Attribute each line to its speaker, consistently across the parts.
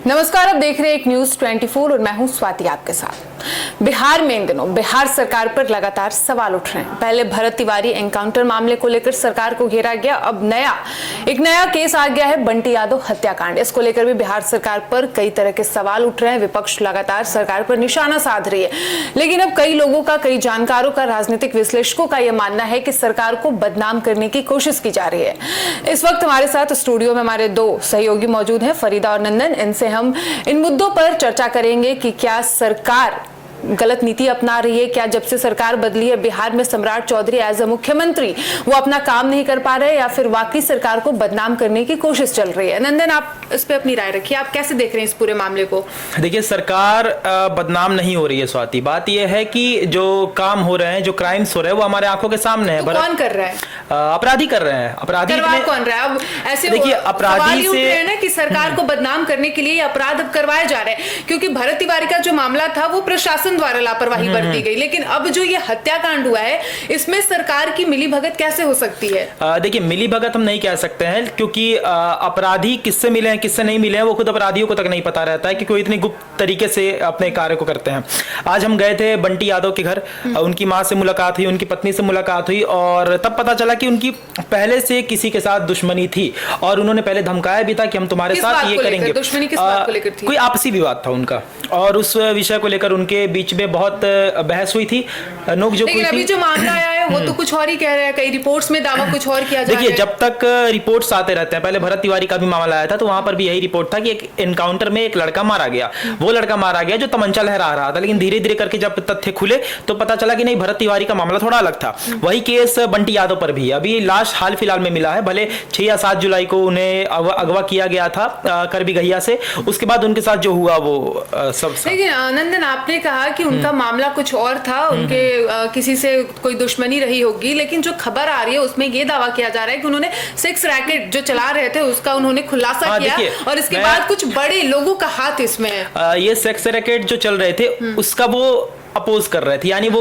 Speaker 1: नमस्कार, आप देख रहे हैं एक न्यूज 24 और मैं हूं स्वाति आपके साथ। बिहार में इन दिनों बिहार सरकार पर लगातार सवाल उठ रहे हैं। पहले भरत तिवारी एनकाउंटर मामले को लेकर सरकार को घेरा गया, अब एक नया केस आ गया है, बंटी यादव हत्याकांड। इसको लेकर भी बिहार सरकार पर कई तरह के सवाल उठ रहे हैं। विपक्ष लगातार सरकार पर निशाना साध रही है, लेकिन अब कई लोगों का, कई जानकारों का, राजनीतिक विश्लेषकों का यह मानना है कि सरकार को बदनाम करने की कोशिश की जा रही है। इस वक्त हमारे साथ स्टूडियो में हमारे दो सहयोगी मौजूद हैं, फरीदा और नंदन। इनसे हम इन मुद्दों पर चर्चा करेंगे कि क्या सरकार गलत नीति अपना रही है, क्या जब से सरकार बदली है बिहार में सम्राट चौधरी एज अ मुख्यमंत्री वो अपना काम नहीं कर पा रहे, या फिर वाकई सरकार को बदनाम करने की कोशिश चल रही है। नंदन, आप इस पे अपनी राय रखिए, आप कैसे देख रहे हैं इस पूरे मामले को?
Speaker 2: देखिए, सरकार बदनाम नहीं हो रही है स्वाति। बात यह है कि जो काम हो रहे हैं, जो क्राइम्स हो रहे हैं, वो हमारे आंखों के सामने है।
Speaker 1: तो कौन कर रहा है?
Speaker 2: अपराधी कर रहे हैं। अपराधी
Speaker 1: कौन रहा है? अब ऐसे
Speaker 2: देखिए, अपराधी से
Speaker 1: ना कि सरकार को बदनाम करने के लिए अपराध अब करवाए जा रहे हैं, क्योंकि भरत तिवारी का जो मामला था वो प्रशासन द्वारा लापरवाही बरती गई, लेकिन अब जो ये हत्याकांड हुआ है इसमें सरकार की मिलीभगत कैसे हो सकती है?
Speaker 2: देखिए, मिलीभगत हम नहीं कह सकते हैं, क्योंकि अपराधी किससे मिले हैं, किससे नहीं मिले हैं, वो खुद अपराधियों को तक नहीं पता रहता है, क्योंकि वो इतनी गुप्त तरीके से अपने कार्य को करते हैं। आज हम गए थे बंटी यादव के घर, उनकी मां से मुलाकात हुई, उनकी पत्नी से मुलाकात हुई, और तब पता चला कि उनकी पहले से किसी के साथ दुश्मनी थी, और उन्होंने पहले धमकाया भी था कि हम तुम्हारे साथ ये करेंगे।
Speaker 1: दुश्मनी किस बात को लेकर थी?
Speaker 2: कोई आपसी विवाद था उनका, और उस विषय को लेकर उनके बीच में बहुत बहस हुई थी, नोकझोंक हुई थी।
Speaker 1: अभी जो मामला आया है वो तो कुछ और ही कह रहे हैं, कई रिपोर्ट्स में दावा कुछ और किया जा रहा है।
Speaker 2: देखिए, जब तक रिपोर्ट्स आते रहते हैं, पहले भरत तिवारी का भी मामला आया था तो वहां पर भी यही रिपोर्ट था कि एक एनकाउंटर में एक लड़का मारा गया। वो लड़का मारा गया जो तमंचा लहरा रहा था, लेकिन धीरे धीरे करके जब तथ्य खुले तो पता चला कि नहीं, भरत तिवारी का मामला थोड़ा अलग था। वही केस बंटी यादव पर भी अभी लाश हाल फिलहाल में मिला है। भले 6 या 7 जुलाई को उन्हें अगवा किया गया था करबी गहिया से, उसके बाद उनके साथ जो हुआ वो सब।
Speaker 1: लेकिन नंदन, आपने कहा कि उनका मामला कुछ और था, उनके किसी से कोई दुश्मनी रही होगी, लेकिन जो खबर आ रही है उसमें ये दावा किया जा रहा है कि उन्होंने सेक्स रैकेट जो चला रहे थे उसका उन्होंने खुलासा किया, और इसके बाद कुछ बड़े लोगों का हाथ इसमें है।
Speaker 2: ये सेक्स रैकेट जो चल रहे थे उसका वो अपोज कर रहे थे, यानी वो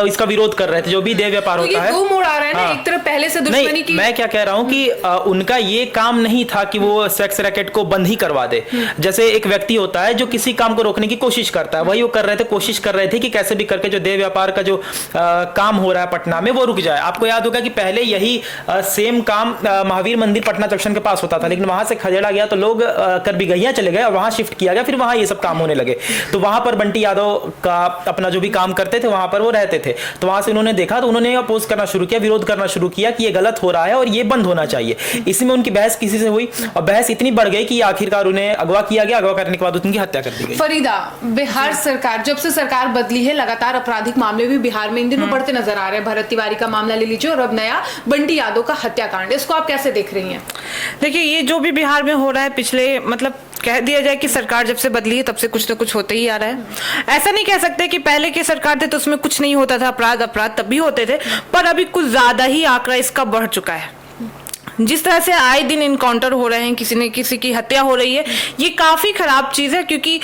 Speaker 2: इसका विरोध कर रहे थे, जो भी देह व्यापार होता है।
Speaker 1: दो मोड़ आ रहा है ना, एक तरफ पहले से दुश्मनी की।
Speaker 2: मैं क्या कह रहा हूं कि उनका ये काम नहीं था कि वो सेक्स रैकेट को बंद ही करवा दे। जैसे एक व्यक्ति होता है जो किसी काम को रोकने की कोशिश करता है, वही वो कर रहे थे, कोशिश कर रहे थे कि कैसे भी करके जो देह व्यापार का जो काम हो रहा है पटना में वो रुक जाए। आपको याद होगा कि पहले यही सेम काम महावीर मंदिर पटना जंक्शन के पास होता था, लेकिन वहां से खदेड़ा गया तो लोग करबी गहिया चले गए और वहां शिफ्ट किया गया, फिर वहां ये सब काम होने लगे। तो वहां पर बंटी यादव का अपना जो भी काम करते थे वहां पर वो रहते थे, तो वहां से उन्होंने देखा तो उन्होंने अपोज करना शुरू किया, विरोध करना शुरू किया कि ये गलत हो रहा है और ये बंद होना चाहिए। इसी में उनकी बहस किसी से हुई और बहस इतनी बढ़ गई कि आखिरकार उन्हें अगवा किया गया। अगवा करने के बाद उनकी हत्या कर दी गई।
Speaker 1: फरीदा, बिहार सरकार, जब से सरकार बदली है लगातार आपराधिक मामले भी बिहार में इन दिनों बढ़ते नजर आ रहे हैं। भरत तिवारी का मामला ले लीजिए और अब नया बंटी यादव का हत्याकांड, इसको आप कैसे देख रही हैं?
Speaker 3: देखिए, ये जो भी बिहार में हो रहा है, पिछले कह दिया जाए कि सरकार जब से बदली है तब से कुछ ना कुछ होते ही आ रहा है। ऐसा नहीं कह सकते कि पहले की सरकार थे तो उसमें कुछ नहीं होता था, अपराध तब भी होते थे, पर अभी कुछ ज्यादा ही आंकड़ा इसका बढ़ चुका है। जिस तरह से आए दिन इनकाउंटर हो रहे हैं, किसी ने किसी की हत्या हो रही है, ये काफी खराब चीज है, क्योंकि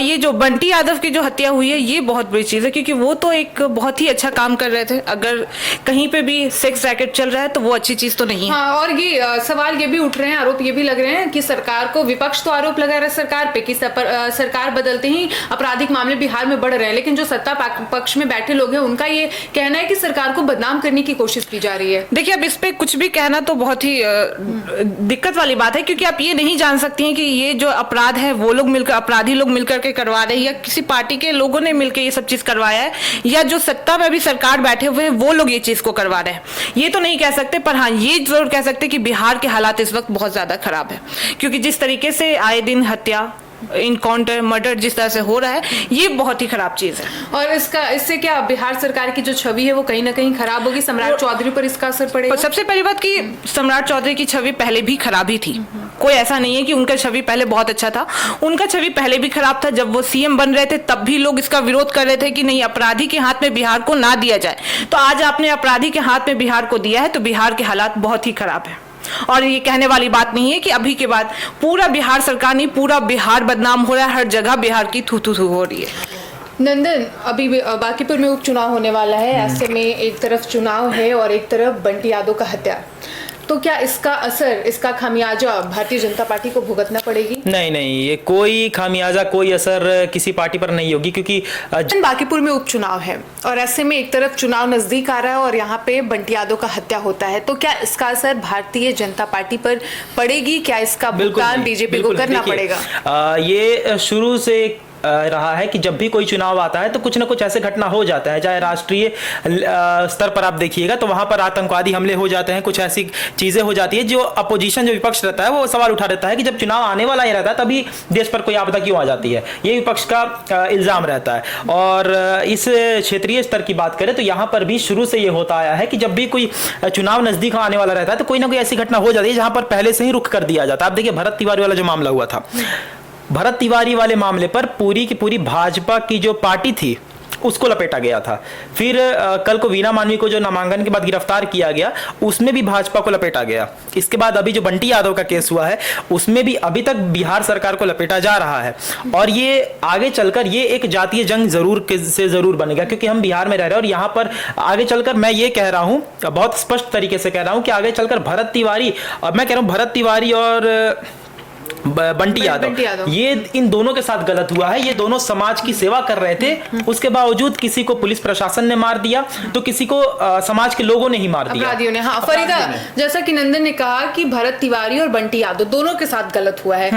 Speaker 3: ये जो बंटी यादव की जो हत्या हुई है ये बहुत बड़ी चीज है, क्योंकि वो तो एक बहुत ही अच्छा काम कर रहे थे। अगर कहीं पे भी सेक्स रैकेट चल रहा है तो वो अच्छी चीज तो नहीं है।
Speaker 1: हाँ, और ये सवाल ये भी उठ रहे हैं, आरोप ये भी लग रहे हैं कि सरकार को, विपक्ष तो आरोप लगा रहा है सरकार पे कि सरकार बदलते ही आपराधिक मामले बिहार में बढ़ रहे हैं, लेकिन जो सत्ता पक्ष में बैठे लोग हैं उनका ये कहना है कि सरकार को बदनाम करने की कोशिश की जा रही है।
Speaker 3: देखिए, अब इस पे कुछ भी कहना तो बहुत ही दिक्कत वाली बात है, क्योंकि आप ये नहीं जान सकती हैं कि ये जो अपराध है वो लोग मिलकर, अपराधी लोग मिलकर के करवा रहे हैं, या किसी पार्टी के लोगों ने मिलकर ये सब चीज करवाया है, या जो सत्ता में भी सरकार बैठे हुए हैं वो लोग ये चीज को करवा रहे हैं। ये तो नहीं कह सकते, पर हाँ ये जरूर कह सकते कि बिहार के हालात इस वक्त बहुत ज्यादा खराब है, क्योंकि जिस तरीके से आए दिन हत्या, इनकाउंटर, मर्डर जिस तरह से हो रहा है, ये बहुत ही खराब चीज है।
Speaker 1: और इससे क्या बिहार सरकार की जो छवि है वो कहीं ना कहीं खराब होगी, सम्राट चौधरी पर इसका असर पड़ेगा?
Speaker 3: सबसे पहली बात कि सम्राट चौधरी की छवि पहले भी खराब ही थी, कोई ऐसा नहीं है कि उनका छवि पहले बहुत अच्छा था। उनका छवि पहले भी खराब था, जब वो सीएम बन रहे थे तब भी लोग इसका विरोध कर रहे थे कि नहीं, अपराधी के हाथ में बिहार को ना दिया जाए। तो आज आपने अपराधी के हाथ में बिहार को दिया है, तो बिहार के हालात बहुत ही खराब है। और ये कहने वाली बात नहीं है कि अभी के बाद पूरा बिहार सरकार नहीं, पूरा बिहार बदनाम हो रहा है, हर जगह बिहार की थू थू थू हो रही है।
Speaker 1: नंदन, अभी बांकीपुर में उपचुनाव होने वाला है, ऐसे में एक तरफ चुनाव है और एक तरफ बंटी यादव का हत्या। तो क्या इसका असर, इसका खामियाजा भारतीय जनता पार्टी को भुगतना पड़ेगी?
Speaker 2: नहीं, ये कोई खामियाजा, कोई असर किसी पार्टी पर नहीं होगी, क्योंकि
Speaker 1: बांकीपुर में उपचुनाव है और ऐसे में एक तरफ चुनाव नजदीक आ रहा है और यहाँ पे बंटी यादव का हत्या होता है, तो क्या इसका असर भारतीय जनता पार्टी पर पड़ेगी? क्या इसका भुगतान बीजेपी को करना पड़ेगा?
Speaker 2: ये शुरू से रहा है कि जब भी कोई चुनाव आता है तो कुछ ना कुछ ऐसे घटना हो जाता है, चाहे राष्ट्रीय स्तर पर आप देखिएगा तो वहां पर आतंकवादी हमले हो जाते हैं, कुछ ऐसी चीजें हो जाती है जो अपोजिशन, जो विपक्ष रहता है वो सवाल उठा देता है कि जब चुनाव आने वाला ही रहता है तभी देश पर कोई आपदा क्यों आ जाती है, ये विपक्ष का इल्जाम रहता है। और इस क्षेत्रीय स्तर की बात करें तो यहाँ पर भी शुरू से ये होता आया है कि जब भी कोई चुनाव नजदीक आने वाला रहता है तो कोई ना कोई ऐसी घटना हो जाती है जहां पर पहले से ही रुख कर दिया जाता है। आप देखिए भरत तिवारी वाला जो मामला हुआ था, भरत तिवारी वाले मामले पर पूरी की पूरी भाजपा की जो पार्टी थी उसको लपेटा गया था। फिर कल को वीना मानवी को जो नामांकन के बाद गिरफ्तार किया गया उसमें भी भाजपा को लपेटा गया। इसके बाद अभी जो बंटी यादव का केस हुआ है उसमें भी अभी तक बिहार सरकार को लपेटा जा रहा है और ये आगे चलकर ये एक जातीय जंग जरूर बनेगा, क्योंकि हम बिहार में रह रहे हैं और यहाँ पर आगे चलकर मैं ये कह रहा हूँ, बहुत स्पष्ट तरीके से कह रहा हूँ कि आगे चलकर भरत तिवारी, और मैं कह रहा हूँ भरत तिवारी और बंटी यादव, ये इन दोनों के साथ गलत हुआ है। ये दोनों समाज की सेवा कर रहे थे, उसके बावजूद किसी को पुलिस प्रशासन ने मार दिया तो किसी को समाज के लोगों ने ही मार दिया,
Speaker 1: अपराधियों ने। हाँ फरीदा, जैसा कि नंदन ने कहा कि भरत तिवारी और बंटी यादव दोनों के साथ गलत हुआ है,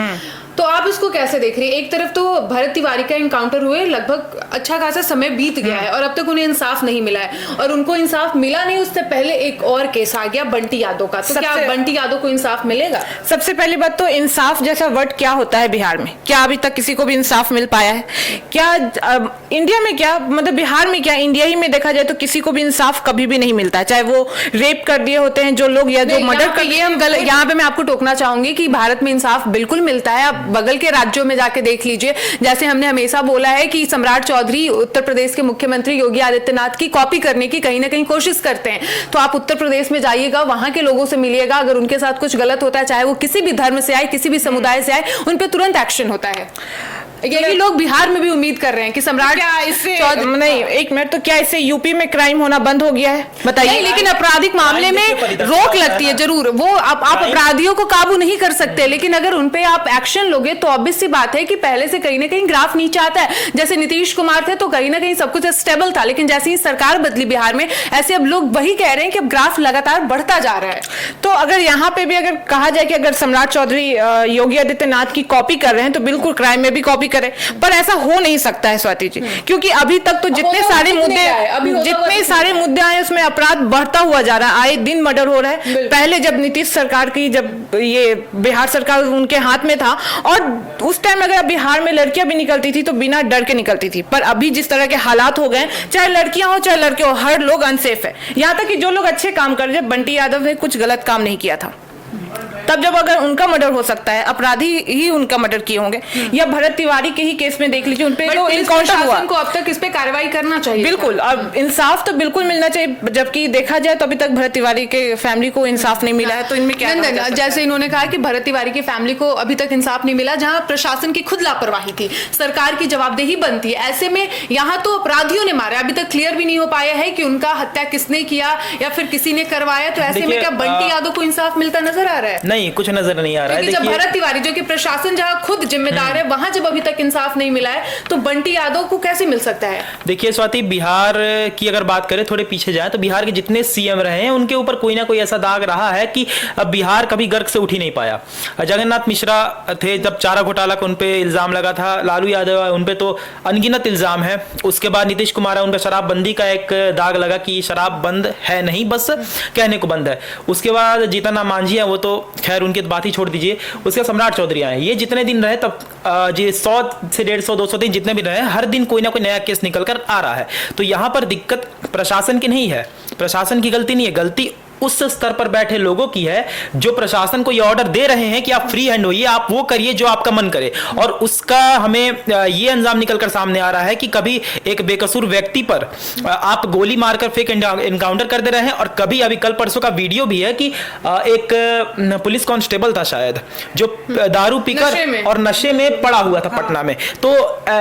Speaker 1: तो आप इसको कैसे देख रही हैं? एक तरफ तो भरत तिवारी का एनकाउंटर हुए लगभग अच्छा खासा समय बीत गया है और अब तक उन्हें इंसाफ नहीं मिला है और उनको इंसाफ मिला नहीं, उससे पहले एक और केस आ गया बंटी यादव का, तो क्या बंटी यादव को इंसाफ मिलेगा?
Speaker 3: सबसे पहली बात तो इंसाफ जैसा वर्ड क्या होता है बिहार में? क्या अभी तक किसी को भी इंसाफ मिल पाया है? क्या इंडिया में, क्या मतलब बिहार में, क्या इंडिया ही में देखा जाए तो किसी को भी इंसाफ कभी भी नहीं मिलता है, चाहे वो रेप कर दिए होते हैं जो लोग या जो मर्डर कर दिए।
Speaker 1: यहाँ पे मैं आपको टोकना चाहूंगी कि भारत में इंसाफ बिल्कुल मिलता है। आप बगल के राज्यों में जाके देख लीजिए, जैसे हमने हमेशा बोला है कि सम्राट चौधरी उत्तर प्रदेश के मुख्यमंत्री योगी आदित्यनाथ की कॉपी करने की कहीं ना कहीं कोशिश करते हैं, तो आप उत्तर प्रदेश में जाइएगा, वहां के लोगों से मिलिएगा, अगर उनके साथ कुछ गलत होता है, चाहे वो किसी भी धर्म से आए, किसी भी समुदाय से आए, उन पे तुरंत एक्शन होता है। यही लोग बिहार में भी उम्मीद कर रहे हैं कि सम्राट,
Speaker 3: क्या इससे नहीं, एक मिनट, तो क्या इससे यूपी में क्राइम होना बंद हो गया है? बताइए।
Speaker 1: लेकिन आपराधिक मामले में रोक लगती है जरूर, वो आप अपराधियों को काबू नहीं कर सकते, लेकिन अगर उनपे आप एक्शन लोगे तो ऑब्वियस सी बात है कि पहले से कहीं ना कहीं ग्राफ नीचे आता है। जैसे नीतीश कुमार थे तो कहीं ना कहीं सब कुछ स्टेबल था, लेकिन जैसे ही सरकार बदली बिहार में, ऐसे अब लोग वही कह रहे हैं कि अब ग्राफ लगातार बढ़ता जा रहा है।
Speaker 3: तो अगर यहाँ पे भी अगर कहा जाए कि अगर सम्राट चौधरी योगी आदित्यनाथ की कॉपी कर रहे हैं तो बिल्कुल क्राइम में भी कॉपी करें, पर ऐसा हो नहीं सकता है स्वाति जी, क्योंकि अभी तक तो जितने सारे मुद्दे आए उसमें अपराध बढ़ता हुआ जा रहा है, आए दिन मर्डर हो रहा है। पहले जब नीतीश सरकार की, जब ये बिहार सरकार उनके हाथ में था और उस टाइम अगर बिहार में लड़कियां भी निकलती थी तो बिना डर के निकलती थी, पर अभी जिस तरह के हालात हो गए, चाहे लड़कियां हो चाहे लड़के हो, हर लोग अनसेफ है। यहाँ तक कि जो लोग अच्छे काम कर रहे हैं, बंटी यादव ने कुछ गलत काम नहीं किया था, तब जब अगर उनका मर्डर हो सकता है, अपराधी ही उनका मर्डर किए होंगे, या भरत तिवारी के ही केस में देख लीजिए, उनपे जो इनकाउंटर हुआ,
Speaker 1: उनको अब तक इस पे कार्रवाई करना चाहिए।
Speaker 3: बिल्कुल, अब इंसाफ तो बिल्कुल मिलना चाहिए, जबकि देखा जाए तो अभी तक भरत तिवारी के फैमिली को इंसाफ नहीं मिला है, तो इनमें क्या?
Speaker 1: जैसे इन्होंने कहा कि भरत तिवारी की फैमिली को अभी तक इंसाफ नहीं मिला, जहां प्रशासन की खुद लापरवाही थी, सरकार की जवाबदेही बनती है। ऐसे में यहाँ तो अपराधियों ने मारा, अभी तक क्लियर भी नहीं हो पाया है कि उनका हत्या किसने किया या फिर किसी ने करवाया, तो ऐसे में क्या बंटी यादव को इंसाफ मिलता नजर आ रहा है?
Speaker 2: नहीं, कुछ नजर नहीं आ रहा है।
Speaker 1: जब भरत तिवारी, जो कि प्रशासन जहां खुद जिम्मेदार है, वहां जब अभी तक इंसाफ नहीं मिला है, तो बंटी यादव को कैसे मिल सकता है?
Speaker 2: देखिए स्वाति, बिहार की अगर बात करें, थोड़े पीछे जाए तो बिहार के जितने सीएम रहे हैं उनके ऊपर कोई ना कोई ऐसा दाग रहा है कि बिहार कभी गर्क से उठ ही नहीं पाया। जगन्नाथ मिश्रा थे, जब चारा घोटाला का उनपे इल्जाम लगा था, लालू यादव है, उनपे तो अनगिनत इल्जाम है। उसके बाद नीतीश कुमार है, उनका शराबबंदी का एक दाग लगा कि शराब बंद है नहीं, बस कहने को बंद है। उसके बाद जीतन राम मांझी है, वो तो खैर उनकी बात ही छोड़ दीजिए। उसके सम्राट चौधरी आए, ये जितने दिन रहे, तब जी 100 से 150 200 दिन जितने भी रहे, हर दिन कोई ना कोई नया केस निकल कर आ रहा है। तो यहाँ पर दिक्कत प्रशासन की नहीं है, प्रशासन की गलती नहीं है, गलती उस स्तर पर बैठे लोगों की है जो प्रशासन को ये ऑर्डर दे रहे हैं कि आप फ्री हैंड होइए, आप वो करिए जो आपका मन करे, और उसका हमें ये अंजाम निकलकर सामने आ रहा है कि कभी एक बेकसूर व्यक्ति पर आप गोली मारकर फेक एनकाउंटर कर दे रहे हैं, और कभी अभी कल परसों का वीडियो भी है कि एक पुलिस कांस्टेबल था शायद, जो दारू पीकर और नशे में पड़ा हुआ था पटना में। तो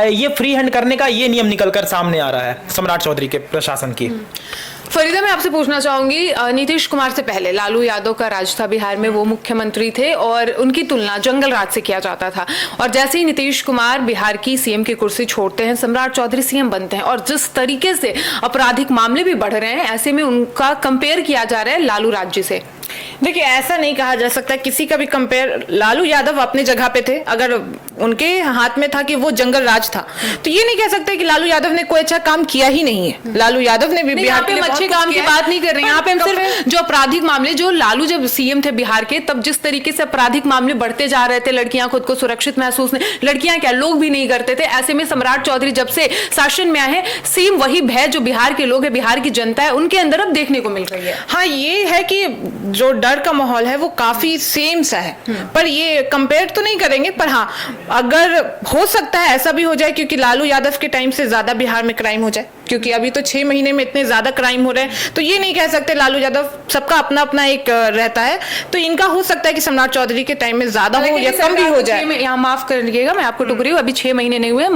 Speaker 2: ये फ्री हैंड करने का ये नियम निकलकर सामने आ रहा है सम्राट चौधरी के प्रशासन की।
Speaker 1: फरीदा, मैं आपसे पूछना चाहूंगी, नीतीश कुमार से पहले लालू यादव का राज था बिहार में, वो मुख्यमंत्री थे और उनकी तुलना जंगल राज से किया जाता था। और जैसे ही नीतीश कुमार बिहार की सीएम की कुर्सी छोड़ते हैं, सम्राट चौधरी सीएम बनते हैं और जिस तरीके से आपराधिक मामले भी बढ़ रहे हैं, ऐसे में उनका कंपेयर किया जा रहा है लालू राज्य से।
Speaker 3: देखिए, ऐसा नहीं कहा जा सकता किसी का भी कंपेयर। लालू यादव अपनी जगह पे थे, अगर उनके हाथ में था कि वो जंगल राज था, तो ये नहीं कह सकते कि लालू यादव ने कोई अच्छा काम किया ही नहीं है। लालू यादव ने भी बिहार के लिए
Speaker 1: अच्छे काम की बात नहीं कर रहे हैं, यहाँ पे हम सिर्फ जो आपराधिक मामले, जो लालू जब सीएम थे बिहार के, तब जिस तरीके से आपराधिक मामले बढ़ते जा रहे थे, लड़कियां खुद को सुरक्षित महसूस नहीं, लड़कियां क्या लोग भी नहीं करते थे, ऐसे में सम्राट चौधरी जब से शासन में आए हैं, सेम वही भय जो बिहार के लोग है, बिहार की जनता है, उनके अंदर अब देखने को मिल रही है।
Speaker 3: हाँ, ये है कि जो डर का माहौल है वो काफी सेम सा है, पर ये कंपेयर तो नहीं करेंगे। पर हाँ, अगर हो सकता है ऐसा भी हो जाए क्योंकि लालू यादव के टाइम से ज्यादा बिहार में क्राइम हो जाए, क्योंकि अभी तो 6 महीने में इतने ज्यादा क्राइम हो रहे हैं, तो ये नहीं कह सकते लालू यादव, सबका अपना अपना एक रहता है। तो इनका हो सकता है कि सम्राट चौधरी के टाइम में ज्यादा हो या कम भी हो जाए।
Speaker 1: यहाँ माफ कर लीजिएगा, मैं आपको टुक रही हूँ, अभी 6 महीने नहीं हुए,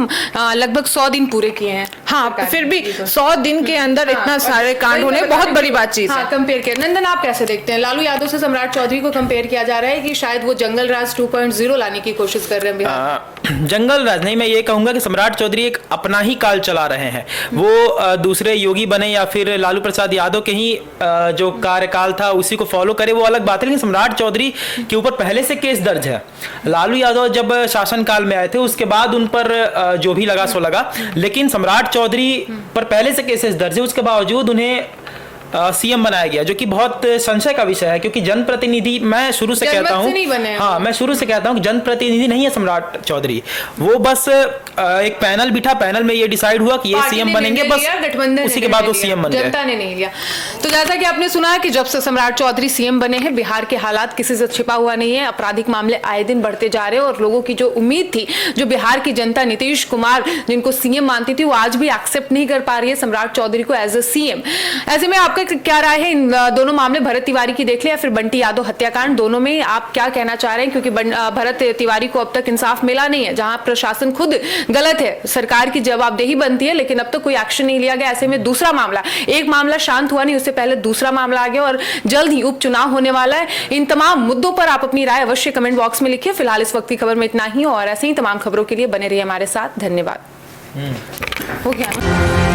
Speaker 1: लगभग 100 दिन पूरे किए हैं।
Speaker 3: हाँ, फिर भी 100 दिन के अंदर इतना सारे कांड होने बहुत बड़ी बात चीज है।
Speaker 1: कंपेयर किया, नंदन आप कैसे देखते हैं? लालू यादव से सम्राट चौधरी को कंपेयर किया जा रहा है कि शायद वो जंगल राज 2.0 लाने की कोशिश कर रहे हैं बिहार।
Speaker 2: जंगल राज नहीं, मैं ये कहूंगा कि सम्राट चौधरी एक अपना ही काल चला रहे हैं। वो दूसरे योगी बने या फिर लालू प्रसाद यादव के ही जो कार्यकाल था उसी को फॉलो करे, वो अलग बात है, लेकिन सम्राट चौधरी के ऊपर पहले से केस दर्ज है। लालू यादव जब शासन काल में आए थे उसके बाद उन पर जो भी लगा सो लगा, लेकिन सम्राट चौधरी पर पहले से केसेस दर्ज है, उसके बावजूद उन्हें सीएम बनाया गया, जो कि बहुत संशय का विषय है, क्योंकि जनप्रतिनिधि, मैं शुरू से कहता हूँ, हाँ, मैं शुरू से कहता हूँ कि जनप्रतिनिधि नहीं है सम्राट चौधरी। वो बस एक पैनल बिठा, पैनल में ये डिसाइड हुआ कि ये सीएम बनेंगे, बस उसी के बाद वो सीएम बन गए,
Speaker 1: जनता ने नहीं लिया। तो जैसा कि आपने सुना कि जब से सम्राट चौधरी सीएम बने हैं, बिहार के हालात किसी से छिपा हुआ नहीं है, आपराधिक मामले आए दिन बढ़ते जा रहे हैं और लोगों की जो उम्मीद थी, जो बिहार की जनता नीतीश कुमार जिनको सीएम मानती थी, वो आज भी एक्सेप्ट नहीं कर पा रही है सम्राट चौधरी को एज ए सीएम। ऐसे में आपका क्या राय है इन दोनों मामले, भरत तिवारी की देख लिया, फिर बंटी यादव हत्याकांड, दोनों में आप क्या कहना चाह रहे हैं? क्योंकि भरत तिवारी को अब तक इंसाफ मिला नहीं है, जहां प्रशासन खुद गलत है, सरकार की जवाबदेही बनती है, लेकिन अब तक कोई एक्शन नहीं लिया गया। ऐसे में दूसरा मामला, एक मामला शांत हुआ नहीं, उससे पहले दूसरा मामला आ गया और जल्द ही उपचुनाव होने वाला है। इन तमाम मुद्दों पर आप अपनी राय अवश्य कमेंट बॉक्स में लिखिए। फिलहाल इस वक्त की खबर में इतना ही, और ऐसे ही तमाम खबरों के लिए बने रहिए हमारे साथ। धन्यवाद। हो गया ना?